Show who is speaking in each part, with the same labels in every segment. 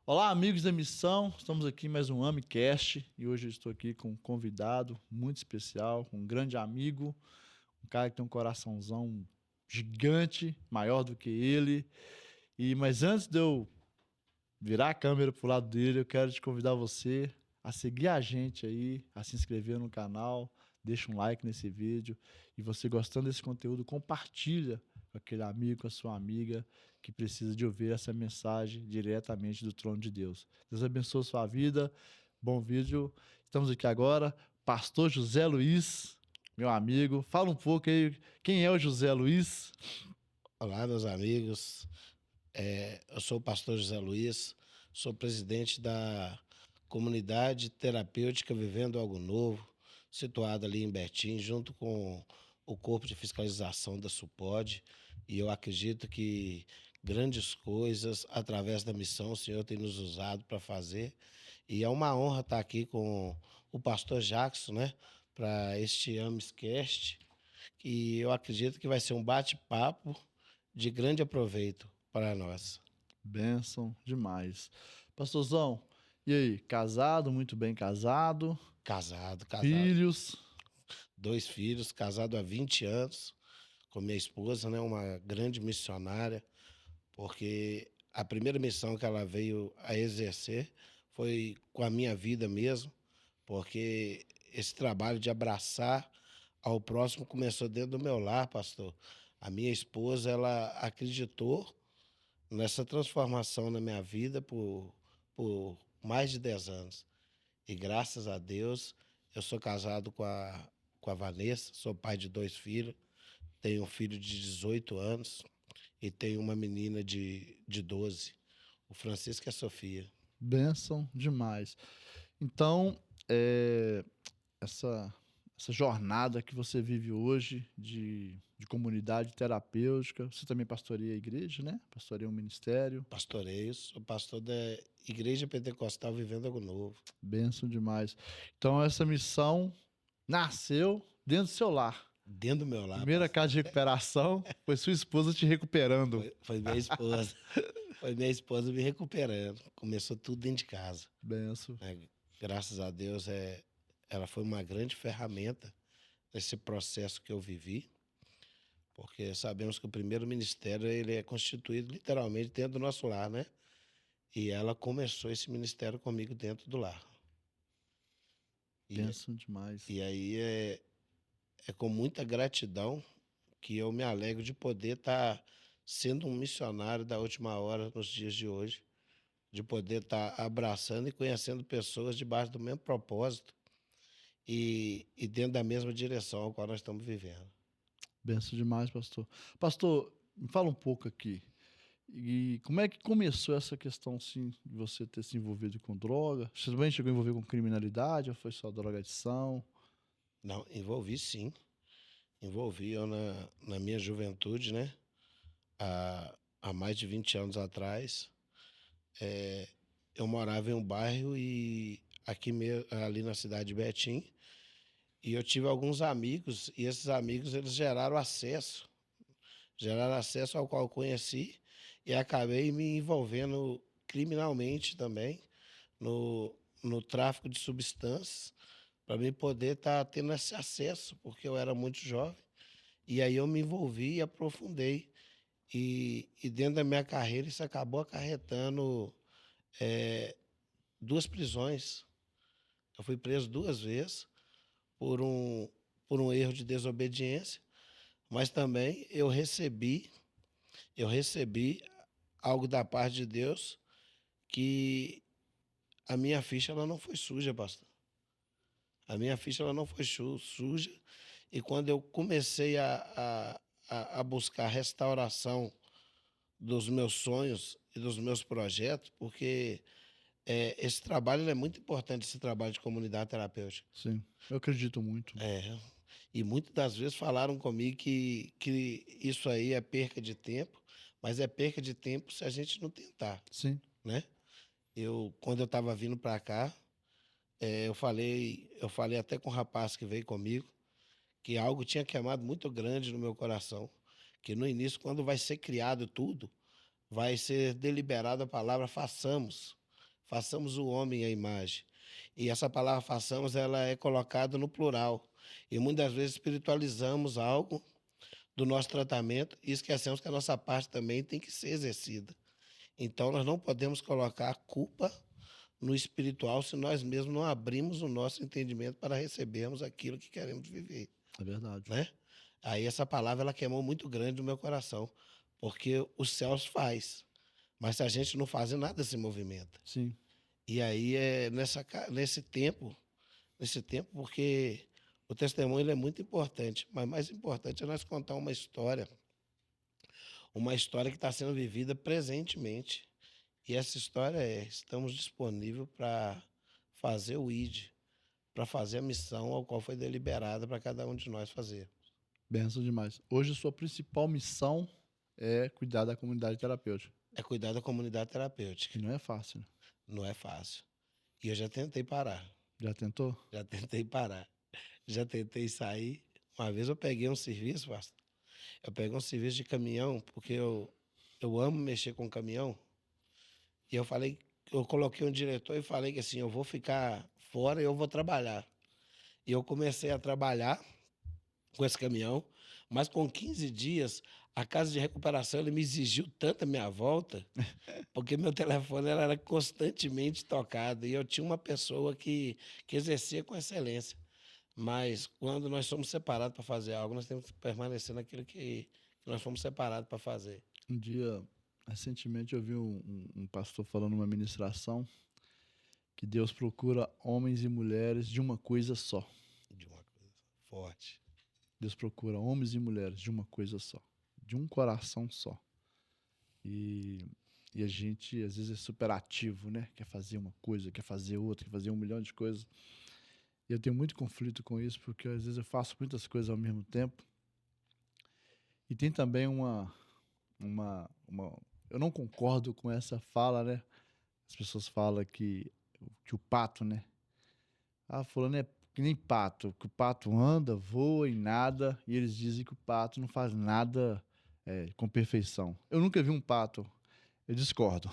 Speaker 1: Olá, amigos da missão. Estamos aqui em mais um AmiCast e hoje eu estou aqui com um convidado muito especial, um grande amigo, um cara que tem um coraçãozão gigante, maior do que ele. Mas antes de eu virar a câmera pro lado dele, eu quero te convidar você a seguir a gente aí, a se inscrever no canal, deixa um like nesse vídeo e você gostando desse conteúdo, compartilha com aquele amigo, com a sua amiga que precisa de ouvir essa mensagem diretamente do trono de Deus. Deus abençoe a sua vida. Bom vídeo. Estamos aqui agora, Pastor José Luiz, meu amigo. Fala um pouco aí, quem é o José Luiz?
Speaker 2: Olá, meus amigos. Eu sou o pastor José Luiz, sou presidente da comunidade terapêutica Vivendo Algo Novo, situada ali em Betim, junto com o corpo de fiscalização da SUPOD. E eu acredito que grandes coisas, através da missão, o Senhor tem nos usado para fazer. E é uma honra estar aqui com o pastor Jackson, né, para este Amiscast. E eu acredito que vai ser um bate-papo de grande aproveito para nós.
Speaker 1: Bênção demais. Pastorzão, e aí? Casado, muito bem casado?
Speaker 2: Casado,
Speaker 1: Filhos?
Speaker 2: 2 filhos, casado há 20 anos, com minha esposa, né, uma grande missionária, porque a primeira missão que ela veio a exercer foi com a minha vida mesmo, porque esse trabalho de abraçar ao próximo começou dentro do meu lar, pastor. A minha esposa, ela acreditou nessa transformação na minha vida por mais de 10 anos. E graças a Deus, eu sou casado com a Vanessa, sou pai de 2 filhos, tenho um filho de 18 anos e tenho uma menina de 12, o Francisco e a Sofia.
Speaker 1: Bênção demais. Então, essa, essa jornada que você vive hoje de comunidade terapêutica, você também pastoreia a igreja, né? Pastoreia um ministério.
Speaker 2: Pastoreio, sou pastor da Igreja Pentecostal Vivendo Algo Novo.
Speaker 1: Bênção demais. Então, essa missão nasceu dentro do seu lar.
Speaker 2: Dentro do meu lar,
Speaker 1: Primeira
Speaker 2: pastor.
Speaker 1: casa de recuperação foi sua esposa te recuperando.
Speaker 2: Foi minha esposa. Foi minha esposa me recuperando. Começou tudo dentro de casa.
Speaker 1: Benção.
Speaker 2: Né? Graças a Deus, ela foi uma grande ferramenta nesse processo que eu vivi, porque sabemos que o primeiro ministério ele é constituído literalmente dentro do nosso lar, né? E ela começou esse ministério comigo dentro do lar. E,
Speaker 1: Benção demais.
Speaker 2: e aí é com muita gratidão que eu me alegro de poder estar sendo um missionário da última hora nos dias de hoje, de poder estar abraçando e conhecendo pessoas debaixo do mesmo propósito e dentro da mesma direção ao qual nós estamos vivendo.
Speaker 1: Benção demais, pastor. Pastor, me fala um pouco aqui. E como é que começou essa questão, sim, de você ter se envolvido com droga? Você também chegou a envolver com criminalidade ou foi só drogadição?
Speaker 2: Não, envolvi sim. Envolvi eu na minha juventude, né? Há mais de 20 anos atrás. Eu morava em um bairro e ali na cidade de Betim. E eu tive alguns amigos, e esses amigos eles geraram acesso ao qual eu conheci e acabei me envolvendo criminalmente também no tráfico de substâncias para mim poder estar tendo esse acesso, porque eu era muito jovem. E aí eu me envolvi e aprofundei. E dentro da minha carreira isso acabou acarretando 2 prisões. Eu fui preso 2 vezes por um erro de desobediência, mas também eu recebi algo da parte de Deus que a minha ficha ela não foi suja, pastor. A minha ficha ela não foi suja. E quando eu comecei a buscar restauração dos meus sonhos e dos meus projetos, porque esse trabalho ele é muito importante, esse trabalho de comunidade terapêutica.
Speaker 1: Sim, eu acredito muito.
Speaker 2: E muitas das vezes falaram comigo que isso aí é perca de tempo, mas é perca de tempo se a gente não tentar,
Speaker 1: Sim,
Speaker 2: né? Quando eu estava vindo para cá, eu falei até com o rapaz que veio comigo, que algo tinha queimado muito grande no meu coração, que no início, quando vai ser criado tudo, vai ser deliberada a palavra façamos. façamos o homem à imagem. E essa palavra façamos, ela é colocada no plural. E muitas vezes espiritualizamos algo do nosso tratamento e esquecemos que a nossa parte também tem que ser exercida. Então, nós não podemos colocar a culpa no espiritual se nós mesmos não abrimos o nosso entendimento para recebermos aquilo que queremos viver,
Speaker 1: É verdade.
Speaker 2: né? Aí essa palavra ela queimou muito grande no meu coração, porque os céus faz, mas se a gente não faz nada se movimenta.
Speaker 1: Sim.
Speaker 2: E aí é nesse tempo porque o testemunho ele é muito importante, mas mais importante é nós contar uma história que está sendo vivida presentemente. E essa história é: estamos disponíveis para fazer o ID, para fazer a missão ao qual foi deliberada para cada um de nós fazer.
Speaker 1: Benção demais. Hoje, a sua principal missão é cuidar da comunidade terapêutica.
Speaker 2: É cuidar da comunidade terapêutica.
Speaker 1: Que não é fácil, né?
Speaker 2: Não é fácil. E eu já tentei parar.
Speaker 1: Já tentou?
Speaker 2: Já tentei parar. Já tentei sair. Uma vez eu peguei um serviço, pastor. Eu peguei um serviço de caminhão, porque eu amo mexer com caminhão. E eu coloquei um diretor e falei que assim, eu vou ficar fora e eu vou trabalhar. E eu comecei a trabalhar com esse caminhão, mas com 15 dias, a casa de recuperação ele me exigiu tanto a minha volta, porque meu telefone era constantemente tocado e eu tinha uma pessoa que exercia com excelência. Mas quando nós somos separados para fazer algo, nós temos que permanecer naquilo que nós fomos separados para fazer.
Speaker 1: Um dia, recentemente, eu vi um pastor falando numa ministração que Deus procura homens e mulheres de uma coisa só.
Speaker 2: De uma coisa forte.
Speaker 1: Deus procura homens e mulheres de uma coisa só, de um coração só. E a gente, às vezes, é superativo, né? Quer fazer uma coisa, quer fazer outra, quer fazer 1 milhão de coisas. E eu tenho muito conflito com isso, porque às vezes eu faço muitas coisas ao mesmo tempo. E tem também eu não concordo com essa fala, né? As pessoas falam que o pato, né? Ah, fulano é que nem pato, que o pato anda, voa e nada, e eles dizem que o pato não faz nada com perfeição. Eu nunca vi um pato, eu discordo,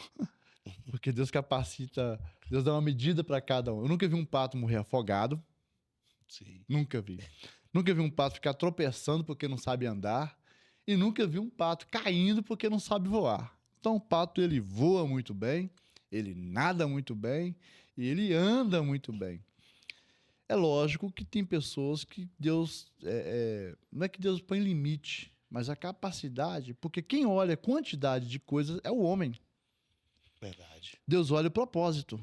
Speaker 1: porque Deus capacita, Deus dá uma medida para cada um. Eu nunca vi um pato morrer afogado,
Speaker 2: Sim.
Speaker 1: nunca vi. Nunca vi um pato ficar tropeçando porque não sabe andar, e nunca vi um pato caindo porque não sabe voar. Então o pato ele voa muito bem, ele nada muito bem e ele anda muito bem. É lógico que tem pessoas que Deus... não é que Deus põe limite, mas a capacidade... Porque quem olha a quantidade de coisas é o homem.
Speaker 2: Verdade.
Speaker 1: Deus olha o propósito.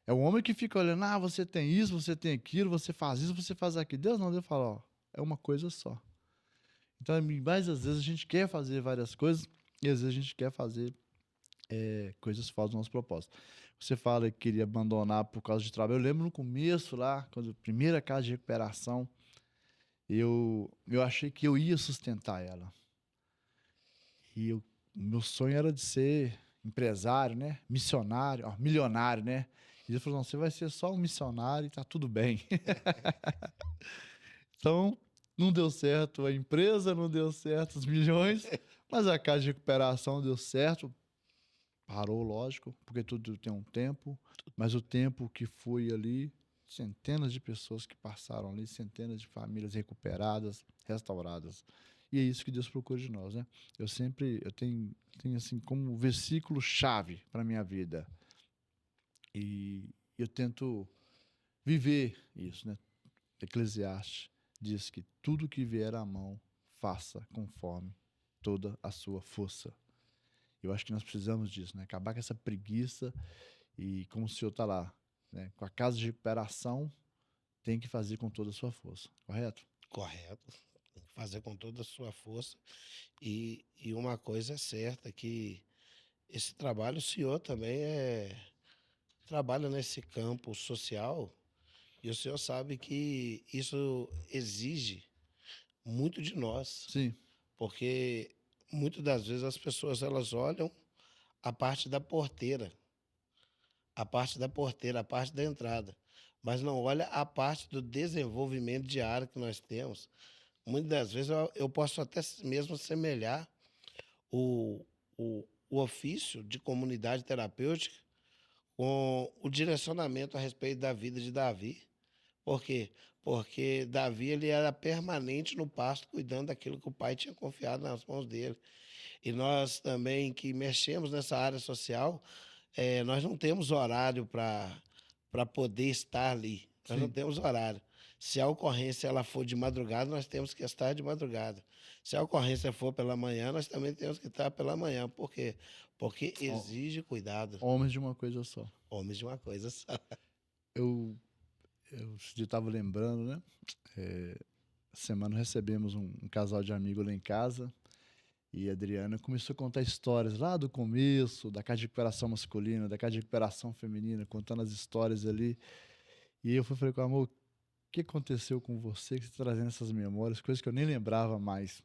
Speaker 1: É o homem que fica olhando, você tem isso, você tem aquilo, você faz isso, você faz aquilo. Deus não, Deus fala, é uma coisa só. Então, mais às vezes a gente quer fazer várias coisas e às vezes a gente quer fazer coisas fora do nosso propósito. Você fala que queria abandonar por causa de trabalho. Eu lembro no começo lá, quando a primeira casa de recuperação, eu achei que eu ia sustentar ela. E meu sonho era de ser empresário, né? Missionário, milionário, né? E ele falou, não, você vai ser só um missionário e tá tudo bem. Então, não deu certo a empresa, não deu certo os milhões, mas a casa de recuperação deu certo. Parou, lógico, porque tudo tem um tempo, mas o tempo que foi ali, centenas de pessoas que passaram ali, centenas de famílias recuperadas, restauradas. E é isso que Deus procura de nós, né? Eu tenho assim como versículo-chave para a minha vida. E eu tento viver isso, né? Eclesiastes diz que tudo que vier à mão, faça conforme toda a sua força. Eu acho que nós precisamos disso, né? Acabar com essa preguiça e como o senhor está lá, né? Com a casa de recuperação, tem que fazer com toda a sua força, correto?
Speaker 2: Correto. Tem que fazer com toda a sua força. E uma coisa é certa, que esse trabalho, o senhor também trabalha nesse campo social, e o senhor sabe que isso exige muito de nós,
Speaker 1: Sim,
Speaker 2: porque muitas das vezes as pessoas elas olham a parte da porteira, a parte da porteira, a parte da entrada, mas não olha a parte do desenvolvimento diário que nós temos. Muitas das vezes eu posso até mesmo semelhar o ofício de comunidade terapêutica com o direcionamento a respeito da vida de Davi. Por quê? Porque Davi ele era permanente no pasto, cuidando daquilo que o pai tinha confiado nas mãos dele. E nós também que mexemos nessa área social, nós não temos horário para poder estar ali. Nós não
Speaker 1: Sim.
Speaker 2: temos horário. Se a ocorrência ela for de madrugada, nós temos que estar de madrugada. Se a ocorrência for pela manhã, nós também temos que estar pela manhã. Por quê? Porque
Speaker 1: Ó,
Speaker 2: exige cuidado.
Speaker 1: homens de uma coisa só.
Speaker 2: Homens de uma coisa só.
Speaker 1: Eu esse dia estava lembrando, né? Semana recebemos um casal de amigos lá em casa e a Adriana começou a contar histórias lá do começo, da casa de recuperação masculina, da casa de recuperação feminina, contando as histórias ali. E eu falei com ela, amor, o que aconteceu com você que você está trazendo essas memórias, coisas que eu nem lembrava mais.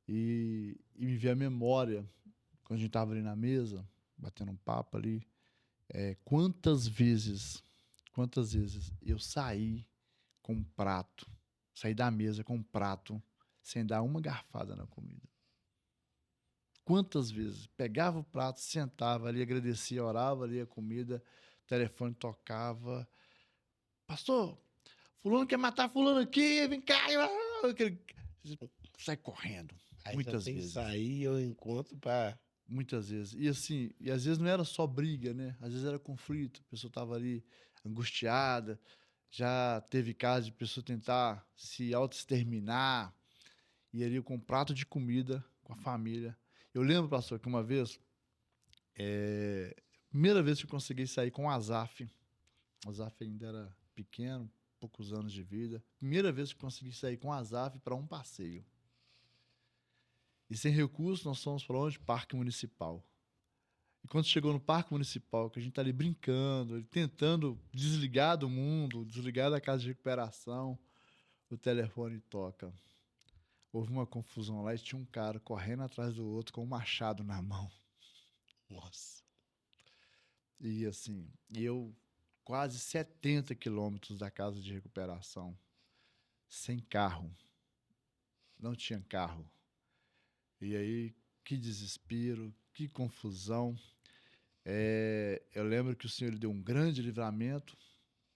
Speaker 1: E me veio a memória, quando a gente estava ali na mesa, batendo um papo ali, quantas vezes eu saí com um prato, saí da mesa com um prato, sem dar uma garfada na comida. Quantas vezes? Pegava o prato, sentava ali, agradecia, orava ali a comida, o telefone tocava. Pastor, fulano quer matar fulano aqui, vem cá. Sai correndo.
Speaker 2: Aí você
Speaker 1: Muitas
Speaker 2: tem que
Speaker 1: vezes.
Speaker 2: sair eu encontro para.
Speaker 1: Muitas vezes. E assim, e às vezes não era só briga, né? Às vezes era conflito. A pessoa estava ali angustiada. Já teve caso de pessoa tentar se auto-exterminar. E ali com um prato de comida com a família. Eu lembro, pastor, que uma vez, primeira vez que eu consegui sair com o Azaf. O Azaf ainda era pequeno, poucos anos de vida. Primeira vez que eu consegui sair com o Azaf para um passeio. E sem recurso, nós fomos para onde? Parque Municipal. E quando chegou no Parque Municipal, que a gente tá ali brincando, ele tentando desligar do mundo, desligar da casa de recuperação, o telefone toca. Houve uma confusão lá e tinha um cara correndo atrás do outro com um machado na mão.
Speaker 2: Nossa.
Speaker 1: E assim, eu quase 70 quilômetros da casa de recuperação, sem carro. Não tinha carro. E aí, que desespero, que confusão. Eu lembro que o Senhor deu um grande livramento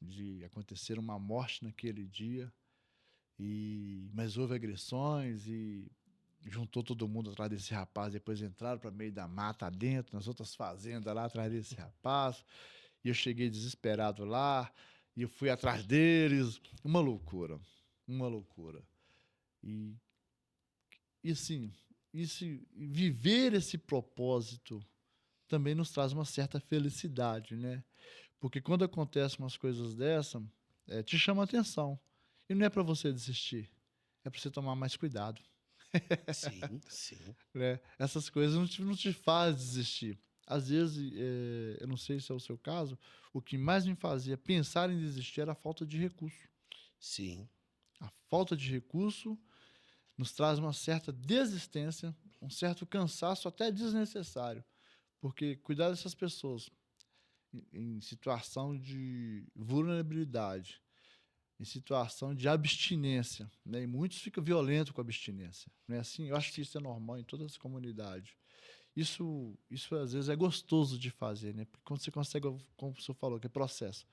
Speaker 1: de acontecer uma morte naquele dia, mas houve agressões e juntou todo mundo atrás desse rapaz, depois entraram para meio da mata dentro, nas outras fazendas lá atrás desse rapaz, e eu cheguei desesperado lá, e eu fui atrás deles, uma loucura, uma loucura. E, e assim, viver esse propósito também nos traz uma certa felicidade, né? Porque quando acontecem umas coisas dessa, te chama a atenção. E não é para você desistir, é para você tomar mais cuidado.
Speaker 2: Sim, sim.
Speaker 1: Né? Essas coisas não te fazem desistir. Às vezes, eu não sei se é o seu caso, o que mais me fazia pensar em desistir era a falta de recurso.
Speaker 2: Sim.
Speaker 1: A falta de recurso nos traz uma certa desistência, um certo cansaço até desnecessário. Porque cuidar dessas pessoas em situação de vulnerabilidade, em situação de abstinência, né? E muitos ficam violentos com a abstinência, não é assim? Eu acho que isso é normal em todas as comunidades. Isso às vezes é gostoso de fazer, né? Porque quando você consegue, como o senhor falou, que é processo.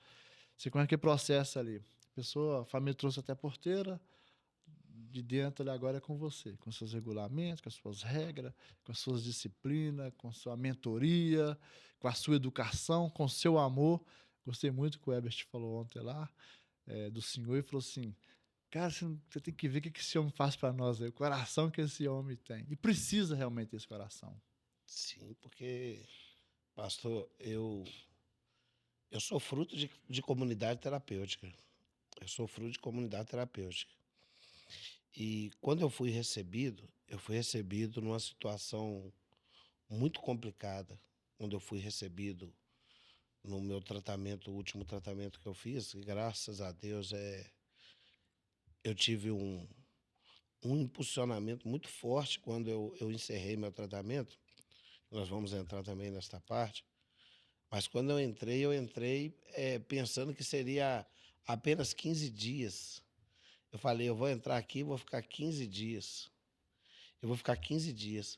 Speaker 1: Você conhece que processo ali. A pessoa, a família trouxe até a porteira, de dentro ali agora é com você, com seus regulamentos, com as suas regras, com as suas disciplinas, com a sua mentoria, com a sua educação, com o seu amor. Gostei muito que o Ebert falou ontem lá, do senhor, e falou assim, cara, você tem que ver o que esse homem faz para nós, o coração que esse homem tem. E precisa realmente desse coração.
Speaker 2: Sim, porque, pastor, eu sou fruto de comunidade terapêutica. Eu sou fruto de comunidade terapêutica. E quando eu fui recebido numa situação muito complicada. Quando eu fui recebido no meu tratamento, o último tratamento que eu fiz, e graças a Deus eu tive um impulsionamento muito forte quando eu encerrei meu tratamento. Nós vamos entrar também nesta parte. Mas quando eu entrei pensando que seria apenas 15 dias. Eu falei, eu vou entrar aqui e vou ficar 15 dias. Eu vou ficar 15 dias.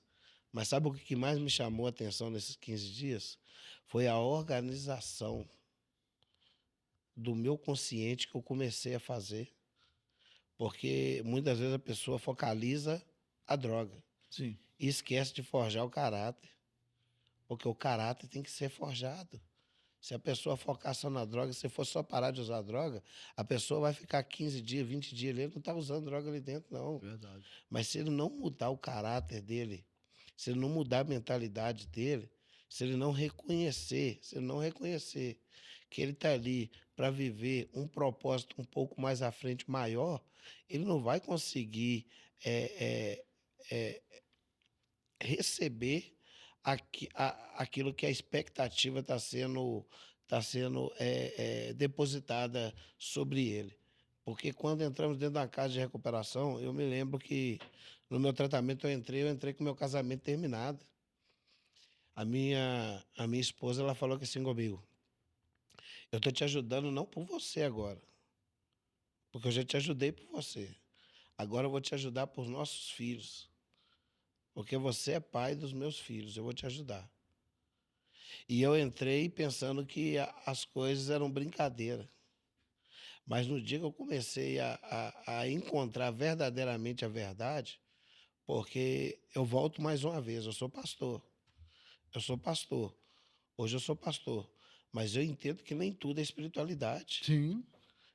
Speaker 2: Mas sabe o que mais me chamou a atenção nesses 15 dias? foi a organização do meu consciente que eu comecei a fazer, porque muitas vezes a pessoa focaliza a droga
Speaker 1: Sim.
Speaker 2: e esquece de forjar o caráter, porque o caráter tem que ser forjado. Se a pessoa focar só na droga, se for só parar de usar droga, a pessoa vai ficar 15 dias, 20 dias ali, ele não está usando droga ali dentro, não.
Speaker 1: Verdade.
Speaker 2: Mas se ele não mudar o caráter dele, se ele não mudar a mentalidade dele, se ele não reconhecer que ele está ali para viver um propósito um pouco mais à frente, maior, ele não vai conseguir é, receber aquilo que a expectativa está sendo depositada sobre ele. Porque quando entramos dentro da casa de recuperação, eu me lembro que no meu tratamento eu entrei com o meu casamento terminado. A minha esposa, ela falou que assim comigo, eu estou te ajudando não por você agora, porque eu já te ajudei por você. Agora eu vou te ajudar por nossos filhos, porque você é pai dos meus filhos, eu vou te ajudar. E eu entrei pensando que as coisas eram brincadeira. Mas no dia que eu comecei a encontrar verdadeiramente a verdade, porque eu volto mais uma vez, eu sou pastor. Eu sou pastor. Hoje eu sou pastor. Mas eu entendo que nem tudo é espiritualidade.
Speaker 1: Sim.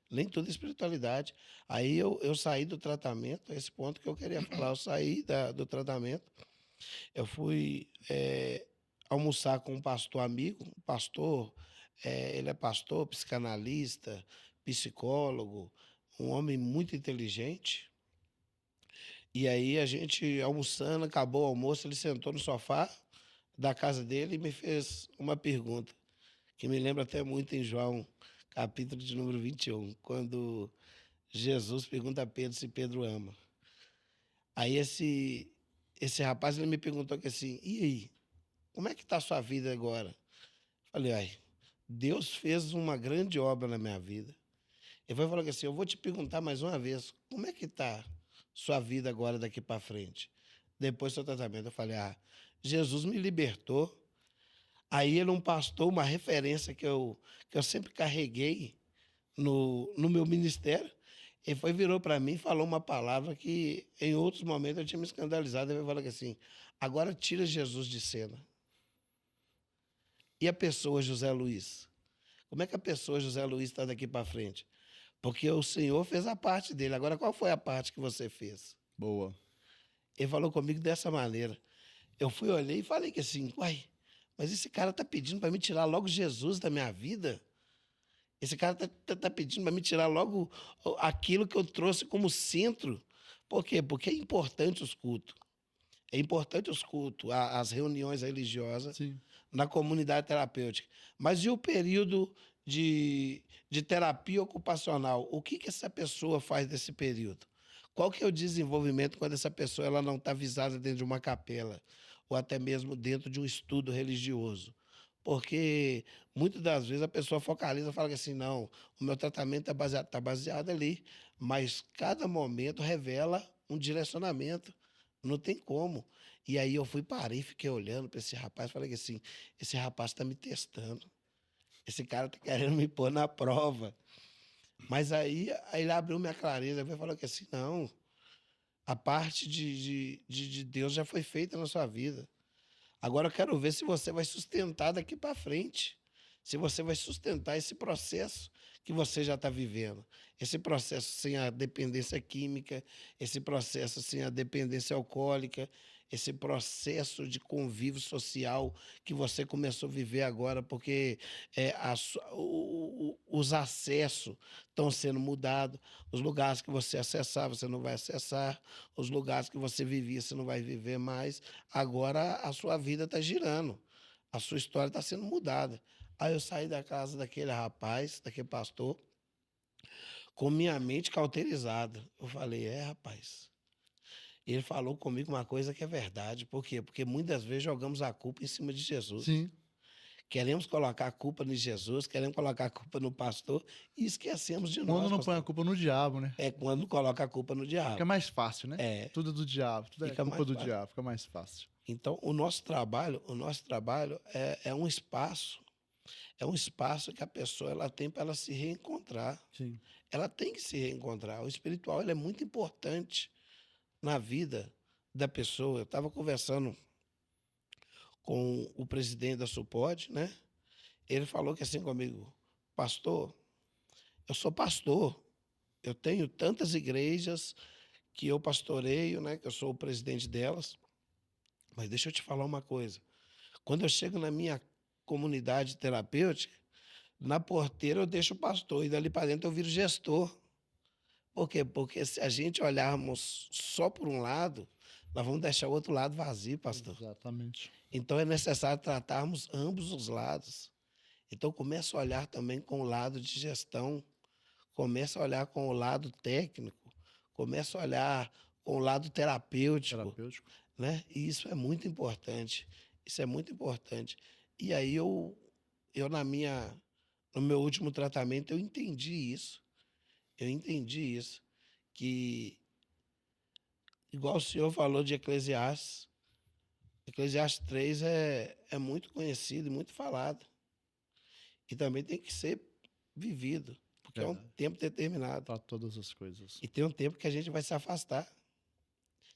Speaker 2: Nem tudo é espiritualidade. Aí eu saí do tratamento, esse ponto que eu queria falar. Eu saí do tratamento, eu fui almoçar com um pastor amigo. Um pastor, ele é pastor, psicanalista, psicólogo, um homem muito inteligente. E aí a gente almoçando, acabou o almoço, ele sentou no sofá da casa dele e me fez uma pergunta, que me lembra até muito em João, capítulo de número 21, quando Jesus pergunta a Pedro se Pedro ama. Aí esse rapaz ele me perguntou que assim, e aí, como é que está a sua vida agora? Falei, ai, Deus fez uma grande obra na minha vida. Ele foi falar assim, eu vou te perguntar mais uma vez, como é que está sua vida agora daqui para frente? Depois do seu tratamento, eu falei, Jesus me libertou. Aí ele é um pastor, uma referência que eu sempre carreguei no meu ministério. Ele virou para mim e falou uma palavra que em outros momentos eu tinha me escandalizado. Ele falou assim, agora tira Jesus de cena. E a pessoa José Luiz? Como é que a pessoa José Luiz está daqui para frente? Porque o Senhor fez a parte dele. Agora, qual foi a parte que você fez?
Speaker 1: Boa.
Speaker 2: Ele falou comigo dessa maneira. Eu fui, olhei e falei que assim, uai, mas esse cara está pedindo para me tirar logo Jesus da minha vida? Esse cara tá pedindo para me tirar logo aquilo que eu trouxe como centro. Por quê? Porque é importante os cultos. É importante os cultos, as reuniões religiosas
Speaker 1: Sim.
Speaker 2: na comunidade terapêutica. Mas e o período de terapia ocupacional? O que essa pessoa faz desse período? Qual que é o desenvolvimento quando essa pessoa ela não está visada dentro de uma capela ou até mesmo dentro de um estudo religioso? Porque muitas das vezes a pessoa focaliza e fala assim, não, o meu tratamento tá baseado ali, mas cada momento revela um direcionamento, não tem como. E aí eu parei, fiquei olhando para esse rapaz, falei assim, esse rapaz está me testando, esse cara está querendo me pôr na prova. Mas aí ele abriu minha clareza, ele falou que assim, não, a parte de Deus já foi feita na sua vida. Agora eu quero ver se você vai sustentar daqui para frente. Se você vai sustentar esse processo que você já está vivendo. Esse processo sem a dependência química, esse processo sem a dependência alcoólica, esse processo de convívio social que você começou a viver agora, porque os acessos estão sendo mudados, os lugares que você acessar, você não vai acessar, os lugares que você vivia, você não vai viver mais. Agora a sua vida está girando, a sua história está sendo mudada. Aí eu saí da casa daquele rapaz, daquele pastor, com minha mente cauterizada. Eu falei, rapaz. Ele falou comigo uma coisa que é verdade. Por quê? Porque muitas vezes jogamos a culpa em cima de Jesus.
Speaker 1: Sim.
Speaker 2: Queremos colocar a culpa em Jesus, queremos colocar a culpa no pastor e esquecemos de
Speaker 1: Quando
Speaker 2: nós,
Speaker 1: não põe a
Speaker 2: pastor.
Speaker 1: culpa no diabo, né?
Speaker 2: É quando coloca a culpa no
Speaker 1: Fica
Speaker 2: diabo.
Speaker 1: mais fácil, né?
Speaker 2: É,
Speaker 1: Tudo é do diabo, tudo é
Speaker 2: fica
Speaker 1: culpa
Speaker 2: mais
Speaker 1: do
Speaker 2: fácil.
Speaker 1: diabo, fica mais fácil.
Speaker 2: Então, o nosso trabalho é um espaço, que a pessoa ela tem para ela se reencontrar.
Speaker 1: Sim.
Speaker 2: Ela tem que se reencontrar. O espiritual ele é muito importante na vida da pessoa. Eu estava conversando com o presidente da Supod, né? Ele falou que assim comigo, pastor, eu sou pastor, eu tenho tantas igrejas que eu pastoreio, né? Que eu sou o presidente delas. Mas deixa eu te falar uma coisa. Quando eu chego na minha comunidade terapêutica, na porteira eu deixo o pastor e dali para dentro eu viro gestor. Por quê? Porque se a gente olharmos só por um lado, nós vamos deixar o outro lado vazio, pastor.
Speaker 1: Exatamente.
Speaker 2: Então é necessário tratarmos ambos os lados. Então começa a olhar também com o lado de gestão, começa a olhar com o lado técnico, começa a olhar com o lado terapêutico,
Speaker 1: Terapêutico.
Speaker 2: né? E isso é muito importante. Isso é muito importante. E aí eu no meu último tratamento eu entendi isso. Eu entendi isso, que igual o senhor falou de Eclesiastes 3 é muito conhecido e muito falado. E também tem que ser vivido, porque é um
Speaker 1: Verdade.
Speaker 2: tempo determinado.
Speaker 1: Para todas as coisas.
Speaker 2: E tem um tempo que a gente vai se afastar.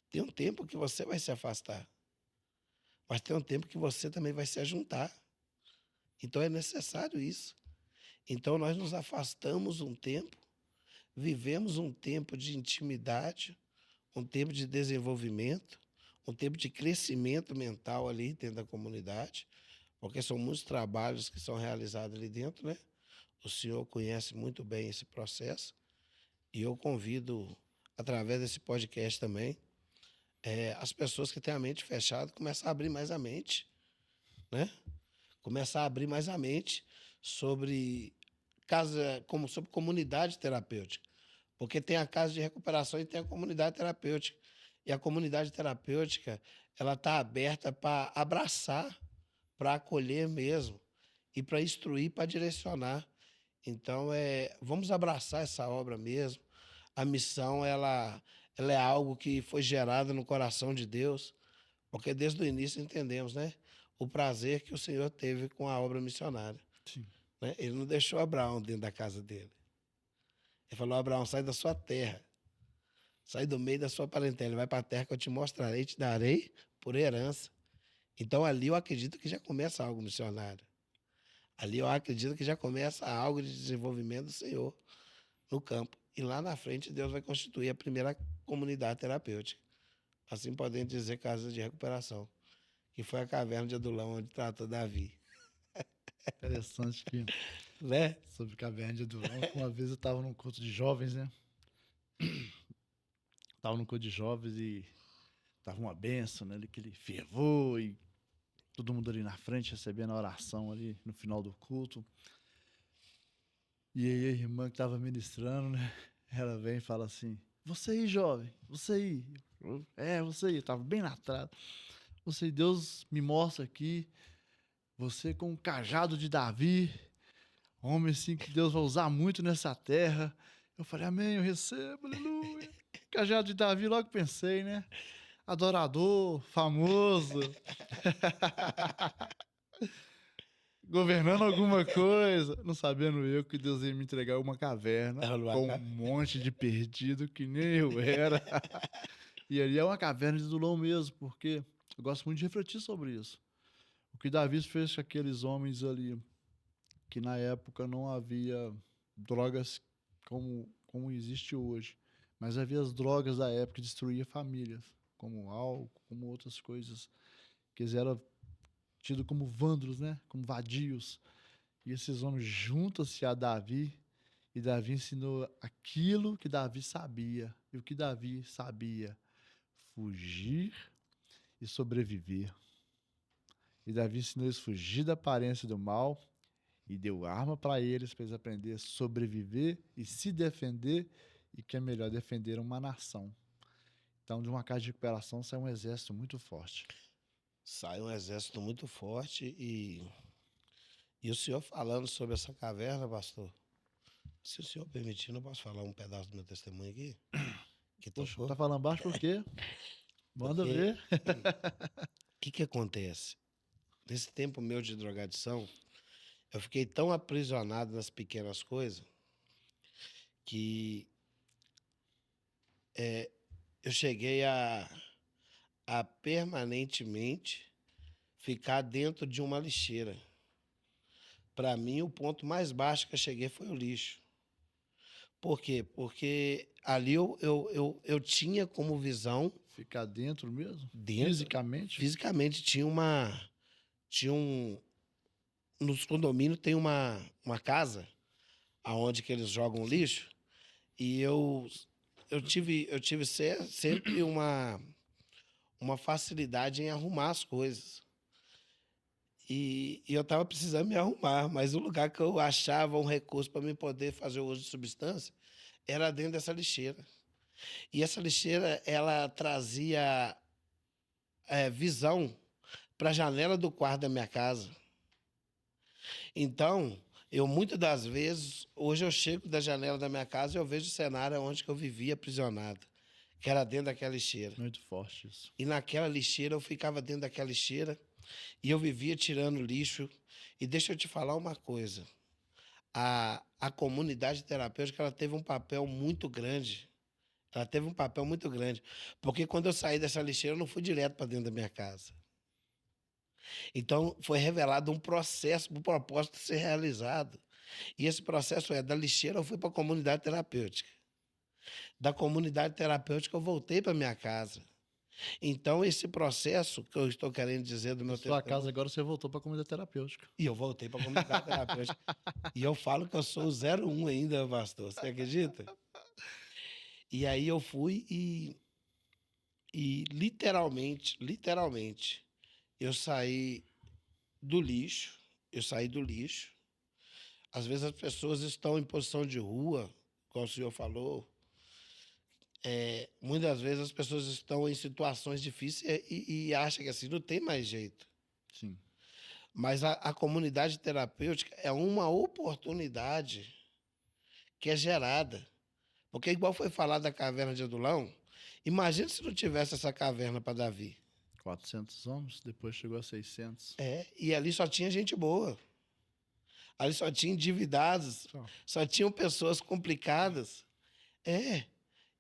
Speaker 2: Tem um tempo que você vai se afastar. Mas tem um tempo que você também vai se ajuntar. Então é necessário isso. Então nós nos afastamos um tempo, vivemos um tempo de intimidade, um tempo de desenvolvimento, um tempo de crescimento mental ali dentro da comunidade, porque são muitos trabalhos que são realizados ali dentro, né? O senhor conhece muito bem esse processo e eu convido, através desse podcast também, as pessoas que têm a mente fechada começam a abrir mais a mente, né? Começar a abrir mais a mente sobre sobre comunidade terapêutica. Porque tem a casa de recuperação e tem a comunidade terapêutica. E a comunidade terapêutica, ela está aberta para abraçar, para acolher mesmo, e para instruir, para direcionar. Então, vamos abraçar essa obra mesmo. A missão, ela é algo que foi gerado no coração de Deus, porque desde o início entendemos, né? O prazer que o Senhor teve com a obra missionária.
Speaker 1: Sim.
Speaker 2: Né? Ele não deixou Abraão dentro da casa dele. Ele falou, Abraão, sai da sua terra, sai do meio da sua parentela, vai para a terra que eu te mostrarei e te darei por herança. Então ali eu acredito que já começa algo missionário. Ali eu acredito que já começa algo de desenvolvimento do Senhor no campo. E lá na frente Deus vai constituir a primeira comunidade terapêutica. Assim podemos dizer casa de recuperação, que foi a caverna de Adulão onde tratou Davi.
Speaker 1: Interessante que,
Speaker 2: Né?
Speaker 1: sobre caverna de Adulão, uma vez eu estava num culto de jovens, né? Estava num culto de jovens e tava uma benção, né? Aquele fervor e todo mundo ali na frente recebendo a oração ali no final do culto. E aí a irmã que estava ministrando, né? Ela vem e fala assim: Você aí, jovem, você aí. Você aí. Eu tava bem na trás. Você, Deus me mostra aqui, você com o cajado de Davi, homem assim que Deus vai usar muito nessa terra. Eu falei, amém, eu recebo, aleluia. Cajado de Davi, logo pensei, né? Adorador, famoso. Governando alguma coisa. Não sabendo eu que Deus ia me entregar uma caverna com um monte de perdido que nem eu era. E ali é uma caverna de Adulão mesmo, porque eu gosto muito de refletir sobre isso. O que Davi fez com aqueles homens ali, que na época não havia drogas como existe hoje, mas havia as drogas da época que destruía famílias, como álcool, como outras coisas, que eles eram tidos como vândalos, né? Como vadios. E esses homens juntam-se a Davi, e Davi ensinou aquilo que Davi sabia. E o que Davi sabia? Fugir e sobreviver. E Davi ensinou eles a fugir da aparência do mal e deu arma para eles aprender a sobreviver e se defender, e que é melhor defender uma nação. Então, de uma casa de recuperação sai um exército muito forte.
Speaker 2: Sai um exército muito forte e o senhor falando sobre essa caverna, pastor, se o senhor permitir, eu posso falar um pedaço do meu testemunho aqui? Que
Speaker 1: Poxa,
Speaker 2: tocou?
Speaker 1: tá falando baixo por quê? Manda
Speaker 2: Porque
Speaker 1: ver.
Speaker 2: que acontece? Nesse tempo meu de drogadição, eu fiquei tão aprisionado nas pequenas coisas que eu cheguei a permanentemente ficar dentro de uma lixeira. Para mim, o ponto mais baixo que eu cheguei foi o lixo. Por quê? Porque ali eu tinha como visão,
Speaker 1: Ficar dentro mesmo?
Speaker 2: dentro,
Speaker 1: Fisicamente?
Speaker 2: fisicamente, tinha um, nos condomínios tem uma casa aonde que eles jogam lixo, e eu tive sempre uma facilidade em arrumar as coisas. E eu estava precisando me arrumar, mas o lugar que eu achava um recurso para me poder fazer o uso de substância era dentro dessa lixeira. E essa lixeira, ela trazia visão para a janela do quarto da minha casa. Então, eu muitas das vezes, hoje eu chego da janela da minha casa e eu vejo o cenário onde que eu vivia aprisionado, que era dentro daquela lixeira.
Speaker 1: Muito forte isso.
Speaker 2: E naquela lixeira, eu ficava dentro daquela lixeira e eu vivia tirando lixo. E deixa eu te falar uma coisa. A comunidade terapêutica, ela teve um papel muito grande. Ela teve um papel muito grande. Porque quando eu saí dessa lixeira, eu não fui direto para dentro da minha casa. Então, foi revelado um processo, um propósito ser realizado. E esse processo da lixeira eu fui para a comunidade terapêutica. Da comunidade terapêutica eu voltei para minha casa. Então, esse processo que eu estou querendo dizer do meu
Speaker 1: Sua
Speaker 2: testemunho...
Speaker 1: casa agora você voltou para a comunidade terapêutica.
Speaker 2: E eu voltei para a comunidade terapêutica. E eu falo que eu sou o 01 ainda, pastor. Você acredita? E aí eu fui e literalmente, eu saí do lixo. Eu saí do lixo. Às vezes as pessoas estão em posição de rua, como o senhor falou. Muitas vezes as pessoas estão em situações difíceis e acham que assim, não tem mais jeito.
Speaker 1: Sim.
Speaker 2: Mas a comunidade terapêutica é uma oportunidade que é gerada. Porque, igual foi falado da caverna de Adulão, imagina se não tivesse essa caverna para Davi.
Speaker 1: 400 homens, depois chegou a 600.
Speaker 2: E ali só tinha gente boa. Ali só tinha endividados, só tinham pessoas complicadas.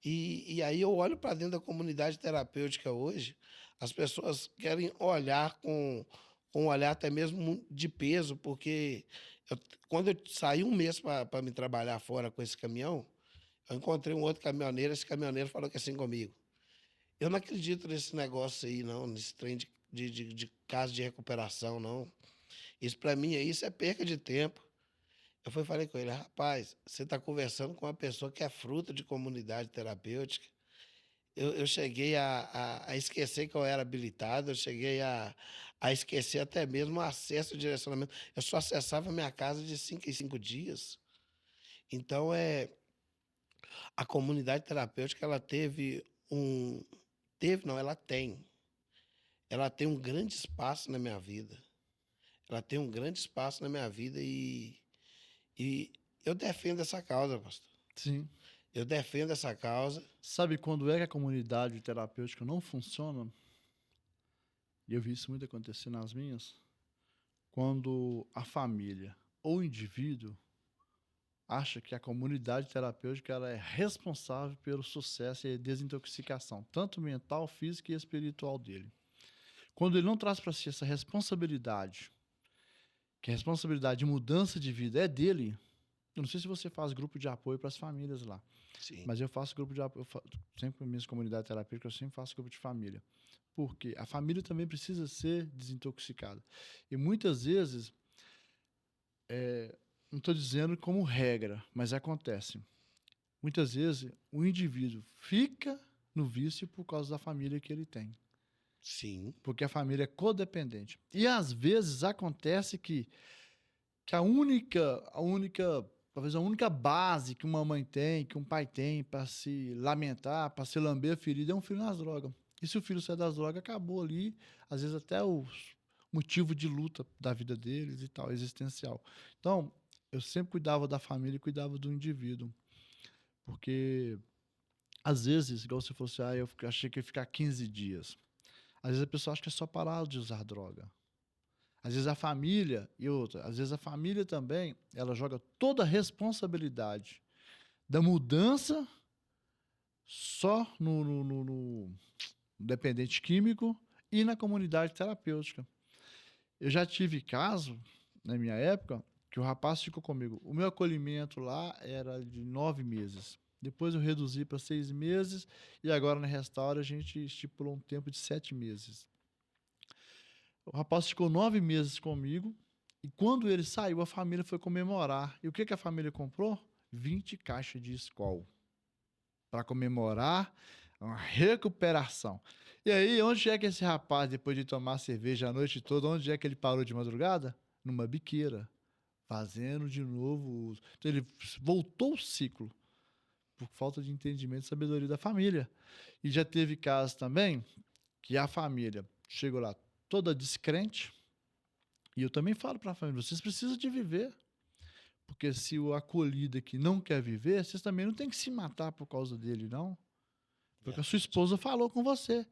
Speaker 2: E aí eu olho para dentro da comunidade terapêutica hoje, as pessoas querem olhar com um olhar até mesmo de peso, porque quando eu saí um mês para me trabalhar fora com esse caminhão, eu encontrei um outro caminhoneiro, esse caminhoneiro falou que assim comigo: eu não acredito nesse negócio aí, não, nesse trem de caso de recuperação, não. Isso para mim isso é perca de tempo. Eu falei com ele: rapaz, você está conversando com uma pessoa que é fruto de comunidade terapêutica. Eu cheguei a esquecer que eu era habilitado, eu cheguei a esquecer até mesmo o acesso ao direcionamento. Eu só acessava a minha casa de 5 em 5 dias. Então, a comunidade terapêutica, ela teve um... Teve, não, ela tem. Ela tem um grande espaço na minha vida. Ela tem um grande espaço na minha vida e eu defendo essa causa, pastor.
Speaker 1: Sim.
Speaker 2: Eu defendo essa causa.
Speaker 1: Sabe quando é que a comunidade terapêutica não funciona? E eu vi isso muito acontecer nas minhas. Quando a família ou o indivíduo acha que a comunidade terapêutica ela é responsável pelo sucesso e desintoxicação, tanto mental, física e espiritual dele. Quando ele não traz para si essa responsabilidade, que a responsabilidade de mudança de vida é dele. Eu não sei se você faz grupo de apoio para as famílias lá.
Speaker 2: Sim.
Speaker 1: Mas eu faço grupo de apoio, sempre na minha comunidade terapêutica, eu sempre faço grupo de família. Porque a família também precisa ser desintoxicada. E muitas vezes, não estou dizendo como regra, mas acontece. Muitas vezes, o indivíduo fica no vício por causa da família que ele tem.
Speaker 2: Sim.
Speaker 1: Porque a família é codependente. E às vezes acontece que talvez a única base que uma mãe tem, que um pai tem para se lamentar, para se lamber a ferida, é um filho nas drogas. E se o filho sair das drogas, acabou ali, às vezes até o motivo de luta da vida deles e tal, existencial. Então, eu sempre cuidava da família e cuidava do indivíduo. Porque, às vezes, igual você falou assim, eu achei que ia ficar 15 dias. Às vezes a pessoa acha que é só parar de usar droga. Às vezes a família, e outra, às vezes a família também, ela joga toda a responsabilidade da mudança só no dependente químico e na comunidade terapêutica. Eu já tive caso, na minha época, que o rapaz ficou comigo. O meu acolhimento lá era de 9 meses. Depois eu reduzi para 6 meses e agora na Restaura a gente estipulou um tempo de 7 meses. O rapaz ficou 9 meses comigo e quando ele saiu, a família foi comemorar. E o que a família comprou? 20 caixas de Skol para comemorar uma recuperação. E aí, onde é que esse rapaz, depois de tomar cerveja a noite toda, onde é que ele parou de madrugada? Numa biqueira, fazendo de novo uso. Então, ele voltou o ciclo, por falta de entendimento e sabedoria da família. E já teve casos também que a família chegou lá toda descrente, e eu também falo para a família, vocês precisam de viver. Porque se o acolhido aqui não quer viver, vocês também não tem que se matar por causa dele, não. Porque a sua esposa falou com você.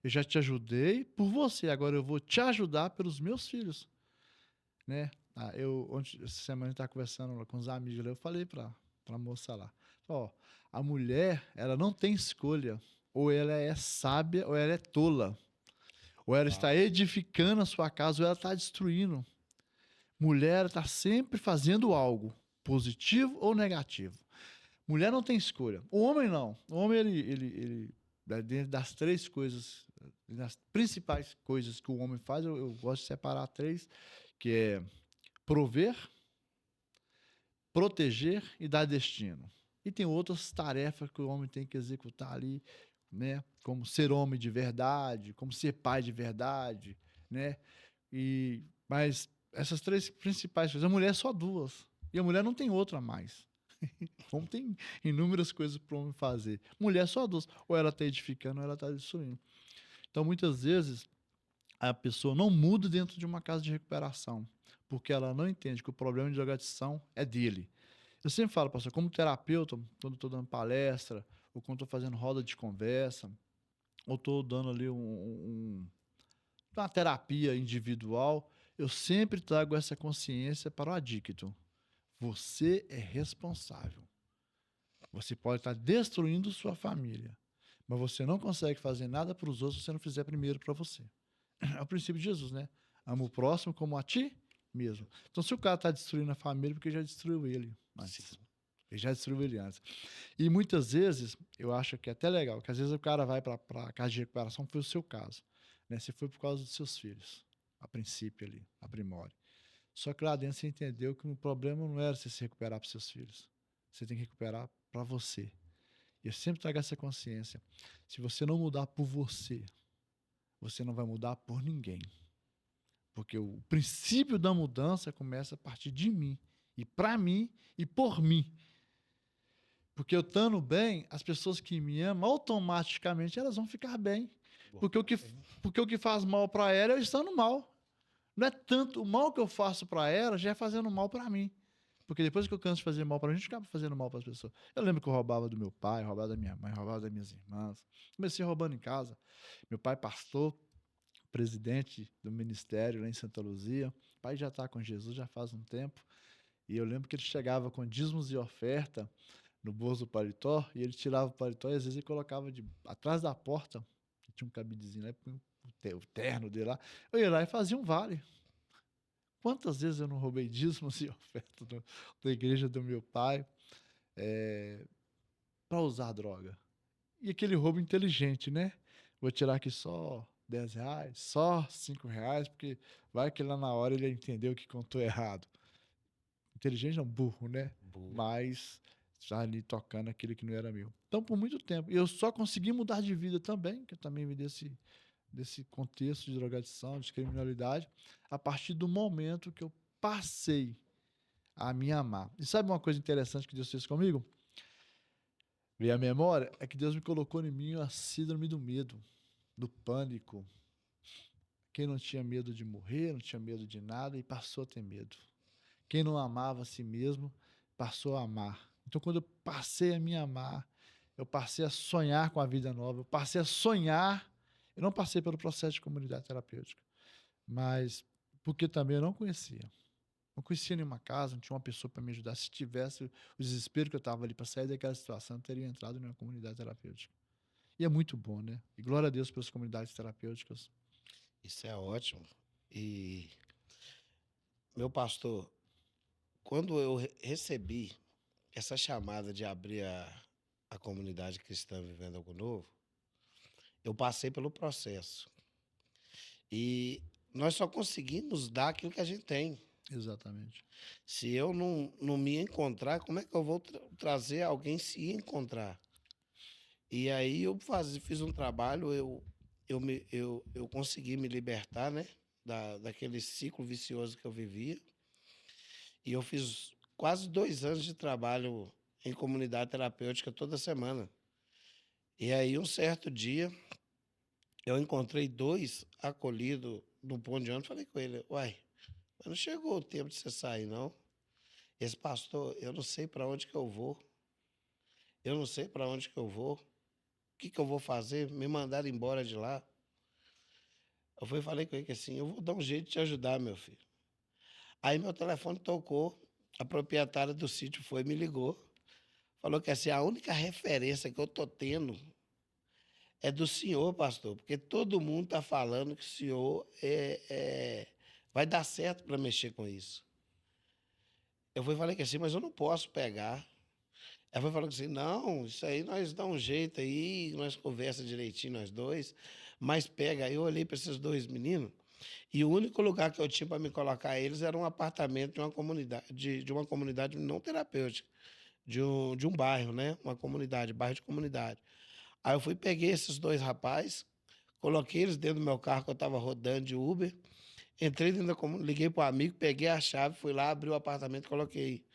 Speaker 1: Eu já te ajudei por você, agora eu vou te ajudar pelos meus filhos. Né? Essa semana a gente estava conversando lá com os amigos, eu falei para a moça lá, ó, a mulher, ela não tem escolha, ou ela é sábia ou ela é tola. Ou ela está edificando a sua casa ou ela está destruindo. Mulher está sempre fazendo algo, positivo ou negativo. Mulher não tem escolha. O homem não. O homem, ele dentro das 3 coisas, das principais coisas que o homem faz, eu gosto de separar 3, que é prover, proteger e dar destino. E tem outras tarefas que o homem tem que executar ali, né? Como ser homem de verdade, como ser pai de verdade, né? Mas essas 3 principais coisas, a mulher é só 2. E a mulher não tem outra a mais. O homem tem inúmeras coisas para o homem fazer. Mulher só 2. Ou ela está edificando ou ela está destruindo. Então, muitas vezes, a pessoa não muda dentro de uma casa de recuperação, porque ela não entende que o problema de drogadição é dele. Eu sempre falo, pastor, como terapeuta, quando estou dando palestra, ou quando estou fazendo roda de conversa, ou estou dando ali uma terapia individual, eu sempre trago essa consciência para o adicto. Você é responsável. Você pode estar destruindo sua família, mas você não consegue fazer nada para os outros se você não fizer primeiro para você. É o princípio de Jesus, né? Ama o próximo como a ti mesmo. Então, se o cara está destruindo a família, porque já destruiu ele antes. Ele já destruiu ele antes. E muitas vezes, eu acho que é até legal, que às vezes o cara vai para a casa de recuperação, foi o seu caso. Né? Se foi por causa dos seus filhos, a princípio ali, a primória. Só que lá dentro você entendeu que o problema não era você se recuperar para os seus filhos. Você tem que recuperar para você. E eu sempre trago essa consciência. Se você não mudar por você, você não vai mudar por ninguém. Porque o princípio da mudança começa a partir de mim. E para mim e por mim. Porque eu estando bem, as pessoas que me amam, automaticamente elas vão ficar bem. Porque o que faz mal para ela, eu estando mal. Não é tanto o mal que eu faço para ela, já é fazendo mal para mim. Porque depois que eu canso de fazer mal para a gente, acaba fazendo mal para as pessoas. Eu lembro que eu roubava do meu pai, roubava da minha mãe, roubava das minhas irmãs. Comecei roubando em casa. Meu pai pastor, presidente do ministério lá em Santa Luzia. O pai já está com Jesus já faz um tempo. E eu lembro que ele chegava com dízimos e oferta no bolso do paletó, e ele tirava o paletó e às vezes ele colocava atrás da porta, que tinha um cabidezinho lá, o terno dele lá. Eu ia lá e fazia um vale. Quantas vezes eu não roubei dízimos e oferta da igreja do meu pai para usar droga? E aquele roubo inteligente, né? Vou tirar aqui só R$10, só R$5, porque vai que lá na hora ele entendeu que contou errado. Inteligente não, burro, né?
Speaker 2: Burro.
Speaker 1: Mas já ali tocando aquilo que não era meu. Então, por muito tempo. E eu só consegui mudar de vida também, que eu também me desse contexto de drogadição, de criminalidade, a partir do momento que eu passei a me amar. E sabe uma coisa interessante que Deus fez comigo? Veio a memória, é que Deus me colocou em mim a síndrome do medo, do pânico. Quem não tinha medo de morrer, não tinha medo de nada e passou a ter medo. Quem não amava a si mesmo, passou a amar. Então, quando eu passei a me amar, eu passei a sonhar com a vida nova, eu passei a sonhar, Eu não passei pelo processo de comunidade terapêutica, mas porque também eu não conhecia. Não conhecia nenhuma casa, não tinha uma pessoa para me ajudar. Se tivesse o desespero que eu estava ali para sair daquela situação, eu teria entrado em uma comunidade terapêutica. E é muito bom, né? E glória a Deus pelas comunidades terapêuticas.
Speaker 2: Isso é ótimo. E, meu pastor, quando eu recebi essa chamada de abrir a comunidade cristã Vivendo Algo Novo, eu passei pelo processo. E nós só conseguimos dar aquilo que a gente tem.
Speaker 1: Exatamente.
Speaker 2: Se eu não me encontrar, como é que eu vou trazer alguém se encontrar? E aí eu fiz um trabalho, eu consegui me libertar, né? Daquele ciclo vicioso que eu vivia. E eu fiz quase 2 anos de trabalho em comunidade terapêutica toda semana. E aí, um certo dia, eu encontrei 2 acolhidos no ponto de ônibus. Falei com ele, uai, mas não chegou o tempo de você sair, não? Esse pastor, eu não sei para onde que eu vou. Eu não sei para onde que eu vou. O que que eu vou fazer? Me mandaram embora de lá. Eu fui e falei com ele que assim, eu vou dar um jeito de te ajudar, meu filho. Aí meu telefone tocou, a proprietária do sítio foi e me ligou. Falou que assim, a única referência que eu tô tendo é do senhor, pastor, porque todo mundo está falando que o senhor vai dar certo para mexer com isso. Eu fui e falei que assim, mas eu não posso pegar. Ela foi falando assim, não, isso aí nós dá um jeito aí, nós conversa direitinho nós dois, mas pega. Aí eu olhei para esses 2 meninos e o único lugar que eu tinha para me colocar eles era um apartamento de uma comunidade não terapêutica, de um bairro, né? Uma comunidade, bairro de comunidade. Aí eu fui, peguei esses 2 rapazes, coloquei eles dentro do meu carro que eu estava rodando de Uber, entrei dentro da comunidade, liguei para o amigo, peguei a chave, fui lá, abri o apartamento e coloquei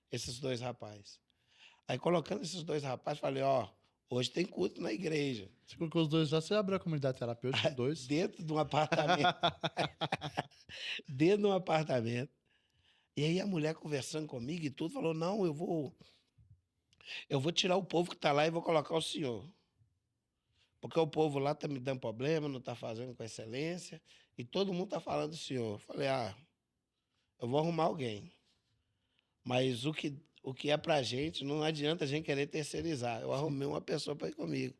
Speaker 2: esses 2 rapazes. Aí colocando esses 2 rapazes, falei, ó, hoje tem culto na igreja.
Speaker 1: Você colocou os dois lá, você abriu a comunidade terapêutica, dois.
Speaker 2: Dentro de um apartamento, dentro de um apartamento. E aí a mulher conversando comigo e tudo, falou, não, eu vou tirar o povo que está lá e vou colocar o senhor. Porque o povo lá está me dando problema, não está fazendo com excelência, e todo mundo está falando do senhor. Falei, eu vou arrumar alguém. Mas o que é pra gente, não adianta a gente querer terceirizar. Eu arrumei uma pessoa para ir comigo.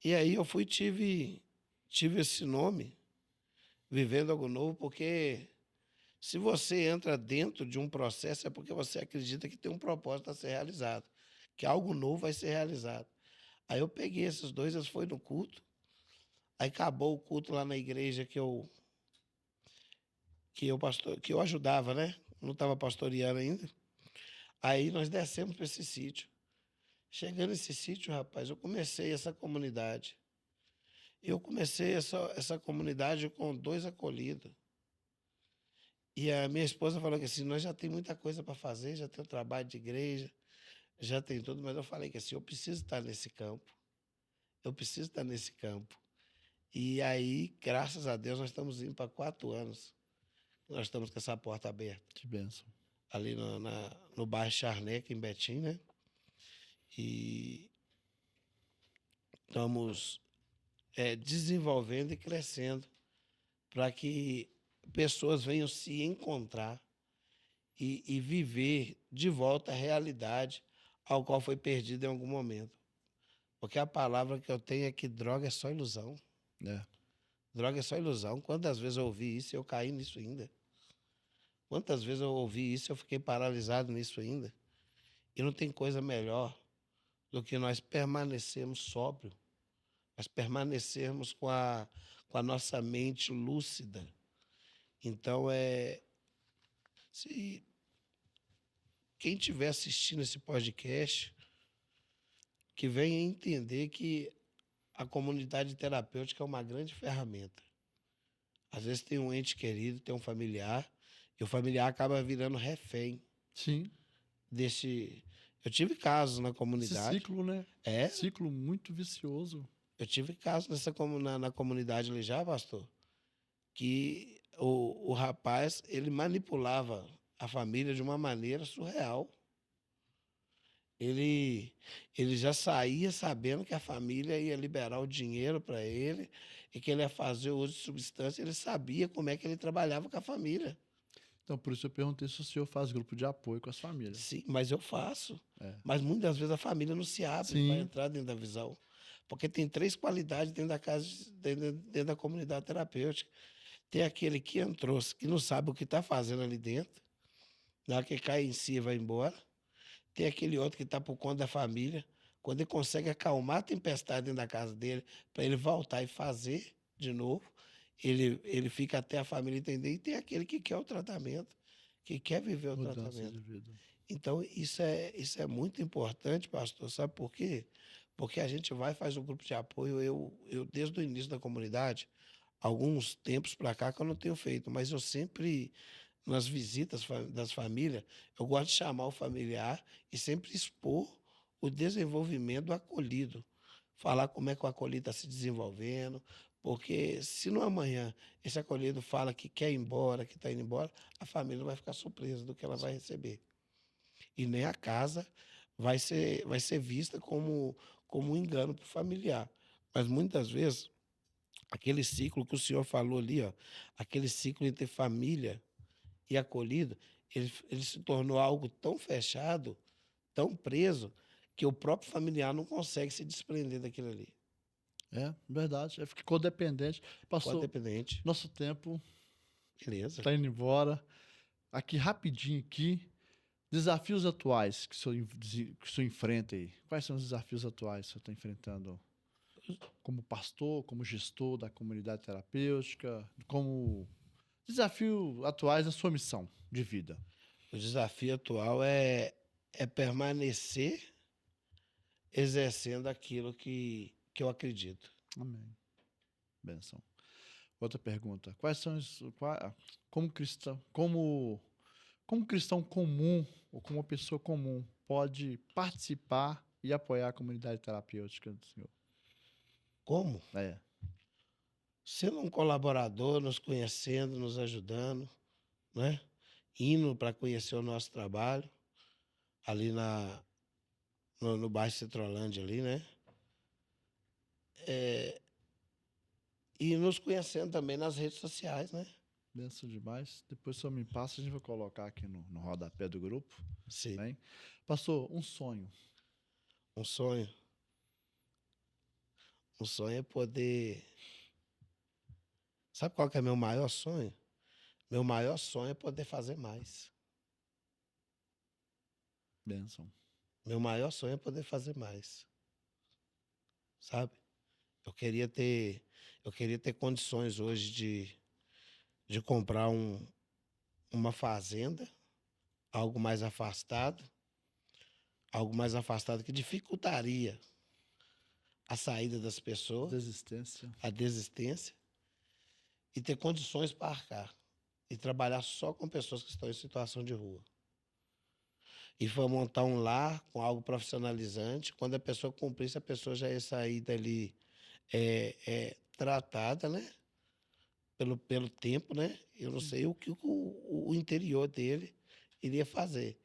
Speaker 2: E aí eu fui tive esse nome, Vivendo Algo Novo, porque se você entra dentro de um processo é porque você acredita que tem um propósito a ser realizado, que algo novo vai ser realizado. Aí eu peguei esses 2, eles foram no culto. Aí acabou o culto lá na igreja que eu ajudava, né? Não estava pastoreando ainda. Aí nós descemos para esse sítio. Chegando nesse sítio, rapaz, eu comecei essa comunidade. Eu comecei essa comunidade com 2 acolhidos. E a minha esposa falou que assim, nós já tem muita coisa para fazer, já tem o trabalho de igreja, já tem tudo, mas eu falei que assim, eu preciso estar nesse campo. Eu preciso estar nesse campo. E aí, graças a Deus, nós estamos indo para 4 anos. Nós estamos com essa porta aberta.
Speaker 1: Que bênção.
Speaker 2: Ali no bairro Charneca, em Betim, né? E estamos desenvolvendo e crescendo para que pessoas venham se encontrar e viver de volta a realidade ao qual foi perdida em algum momento. Porque a palavra que eu tenho é que droga é só ilusão.
Speaker 1: É.
Speaker 2: Droga é só ilusão. Quantas vezes eu ouvi isso e eu caí nisso ainda? Quantas vezes eu ouvi isso e eu fiquei paralisado nisso ainda? E não tem coisa melhor do que nós permanecermos sóbrios, nós permanecermos com a nossa mente lúcida. Então, se quem estiver assistindo esse podcast, que venha entender que a comunidade terapêutica é uma grande ferramenta. Às vezes tem um ente querido, tem um familiar, e o familiar acaba virando refém
Speaker 1: Sim.
Speaker 2: desse. Eu tive casos na
Speaker 1: Esse
Speaker 2: comunidade.
Speaker 1: ciclo, né?
Speaker 2: É,
Speaker 1: Ciclo muito vicioso.
Speaker 2: eu tive casos na comunidade ali já, pastor, que o rapaz, ele manipulava a família de uma maneira surreal. Ele, ele já saía sabendo que a família ia liberar o dinheiro para ele e que ele ia fazer o uso de substância. Ele sabia como é que ele trabalhava com a família.
Speaker 1: Então, por isso eu perguntei se o senhor faz grupo de apoio com as famílias.
Speaker 2: Sim, mas eu faço.
Speaker 1: É.
Speaker 2: Mas muitas vezes a família não se abre para
Speaker 1: Sim,
Speaker 2: entrar dentro da visão. Porque tem três qualidades dentro da casa, dentro da comunidade terapêutica. Tem aquele que entrou, que não sabe o que está fazendo ali dentro, na hora que cai em si e vai embora. Tem aquele outro que está por conta da família. Quando ele consegue acalmar a tempestade dentro da casa dele, para ele voltar e fazer de novo, ele fica até a família entender. E tem aquele que quer o tratamento, que quer viver o
Speaker 1: mudança de
Speaker 2: tratamento.
Speaker 1: vida.
Speaker 2: Então, isso é muito importante, pastor. Sabe por quê? Porque a gente vai e faz um grupo de apoio. Eu, desde o início da comunidade, alguns tempos para cá que eu não tenho feito, mas eu sempre, nas visitas das famílias, eu gosto de chamar o familiar e sempre expor o desenvolvimento do acolhido. Falar como é que o acolhido está se desenvolvendo, porque se no amanhã esse acolhido fala que quer ir embora, que está indo embora, a família vai ficar surpresa do que ela vai receber. E nem a casa vai ser vista como um engano para o familiar. Mas muitas vezes, aquele ciclo que o senhor falou ali, ó, aquele ciclo entre família e acolhido, ele se tornou algo tão fechado, tão preso, que o próprio familiar não consegue se desprender daquilo ali.
Speaker 1: É, verdade. Ficou dependente. Passou
Speaker 2: Codependente,
Speaker 1: nosso tempo,
Speaker 2: beleza.
Speaker 1: tá indo embora. Aqui, rapidinho aqui. Desafios atuais que o senhor enfrenta aí. Quais são os desafios atuais que o senhor está enfrentando como pastor, como gestor da comunidade terapêutica, como desafios atuais da sua missão de vida?
Speaker 2: O desafio atual é permanecer exercendo aquilo que eu acredito.
Speaker 1: Amém. Benção. Outra pergunta. Quais são como cristão comum ou como uma pessoa comum pode participar e apoiar a comunidade terapêutica do senhor?
Speaker 2: Como?
Speaker 1: É,
Speaker 2: Sendo um colaborador, nos conhecendo, nos ajudando, né? Indo para conhecer o nosso trabalho, ali no bairro Citrolândia ali, né? E nos conhecendo também nas redes sociais, né?
Speaker 1: benção demais. Depois o senhor me passa, a gente vai colocar aqui no rodapé do grupo.
Speaker 2: Sim,
Speaker 1: Bem? Pastor, um sonho.
Speaker 2: um sonho. Um sonho é poder. Sabe qual que é meu maior sonho? Meu maior sonho é poder fazer mais.
Speaker 1: Benção.
Speaker 2: Meu maior sonho é poder fazer mais. Sabe? Eu queria ter, eu queria ter condições hoje de comprar uma fazenda, algo mais afastado que dificultaria a saída das pessoas,
Speaker 1: Desistência.
Speaker 2: a desistência, e ter condições para arcar e trabalhar só com pessoas que estão em situação de rua. E foi montar um lar com algo profissionalizante. Quando a pessoa cumprisse, a pessoa já ia sair dali tratada, né? Pelo tempo, né? Eu não sei o que o interior dele iria fazer.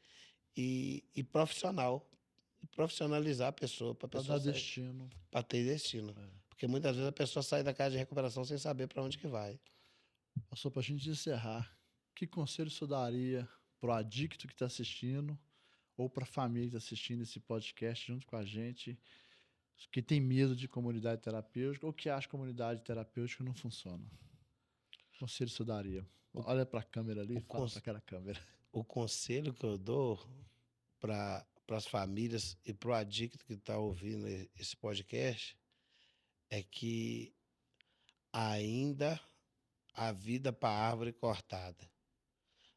Speaker 2: E profissional. Profissionalizar a pessoa, para a
Speaker 1: Para
Speaker 2: pessoa
Speaker 1: dar
Speaker 2: sair,
Speaker 1: destino.
Speaker 2: para ter destino.
Speaker 1: É.
Speaker 2: Porque muitas vezes a pessoa sai da casa de recuperação sem saber para onde que vai.
Speaker 1: Pastor, para a gente encerrar, que conselho o senhor daria para o adicto que está assistindo ou para a família que está assistindo esse podcast junto com a gente, que tem medo de comunidade terapêutica ou que acha que comunidade terapêutica não funciona? Que conselho o senhor daria?
Speaker 2: O,
Speaker 1: Olha para a câmera ali
Speaker 2: o,
Speaker 1: e fala para
Speaker 2: cons-
Speaker 1: aquela câmera.
Speaker 2: o conselho que eu dou para as famílias e para o adicto que está ouvindo esse podcast é que ainda há vida para a árvore cortada.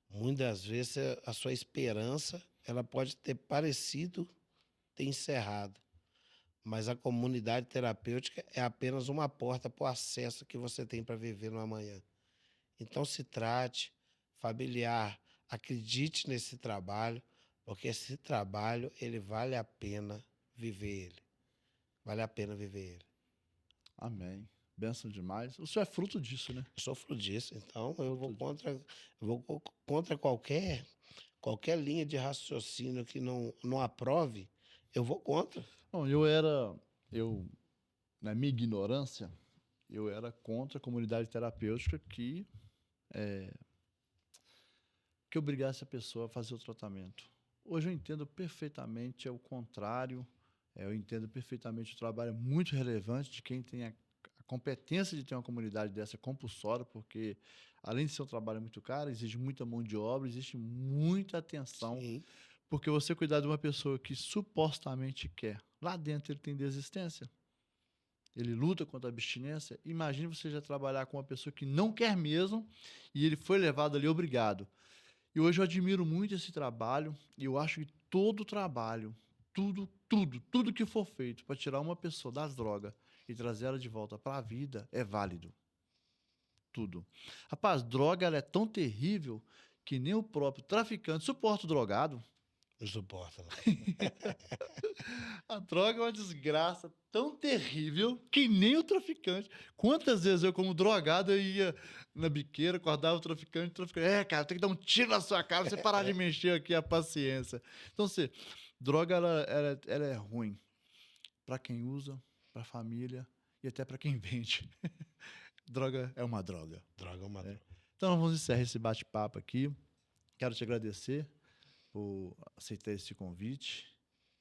Speaker 2: Muitas vezes a sua esperança ela pode ter parecido ter encerrado, mas a comunidade terapêutica é apenas uma porta para o acesso que você tem para viver no amanhã. Então se trate, familiar, acredite nesse trabalho, porque esse trabalho ele vale a pena viver ele. Vale a pena viver ele.
Speaker 1: Amém. Benção demais. O senhor é fruto disso, né?
Speaker 2: Eu sofro disso, então eu vou
Speaker 1: Fruto disso.
Speaker 2: contra qualquer linha de raciocínio que não aprove Eu vou contra.
Speaker 1: Não, na minha ignorância, eu era contra a comunidade terapêutica que obrigasse a pessoa a fazer o tratamento. Hoje eu entendo perfeitamente, é o contrário. Eu entendo perfeitamente o trabalho muito relevante de quem tem a competência de ter uma comunidade dessa compulsória, porque além de ser um trabalho muito caro, exige muita mão de obra, existe muita atenção,
Speaker 2: Sim.
Speaker 1: porque você cuidar de uma pessoa que supostamente quer, lá dentro ele tem desistência, ele luta contra a abstinência. Imagine você já trabalhar com uma pessoa que não quer mesmo e ele foi levado ali obrigado. E hoje eu admiro muito esse trabalho e eu acho que todo trabalho, tudo que for feito para tirar uma pessoa das drogas e trazer ela de volta para a vida é válido. Tudo. Rapaz, droga ela é tão terrível que nem o próprio traficante suporta o drogado.
Speaker 2: Não suporta, não.
Speaker 1: A droga é uma desgraça tão terrível que nem o traficante. Quantas vezes eu, como drogado, eu ia na biqueira, acordava o traficante, cara, tem que dar um tiro na sua cara, você parar de mexer aqui a paciência. Então, droga, ela é ruim para quem usa, para a família e até para quem vende. Droga é uma droga.
Speaker 2: Droga é uma droga.
Speaker 1: Então, vamos encerrar esse bate-papo aqui. Quero te agradecer por aceitar esse convite,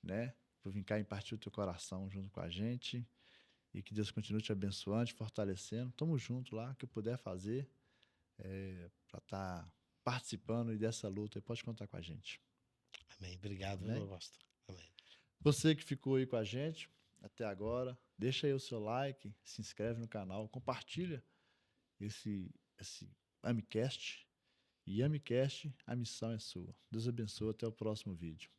Speaker 1: né? Por vir cá e partir o teu coração junto com a gente. E que Deus continue te abençoando, te fortalecendo. Tamo junto lá, o que eu puder fazer para estar participando dessa luta. E pode contar com a gente.
Speaker 2: Amém. Obrigado,
Speaker 1: Amém?
Speaker 2: meu pastor. Amém.
Speaker 1: Você que ficou aí com a gente até agora, deixa aí o seu like, se inscreve no canal, compartilha esse Amicast. E Amicast, a missão é sua. Deus abençoe, até o próximo vídeo.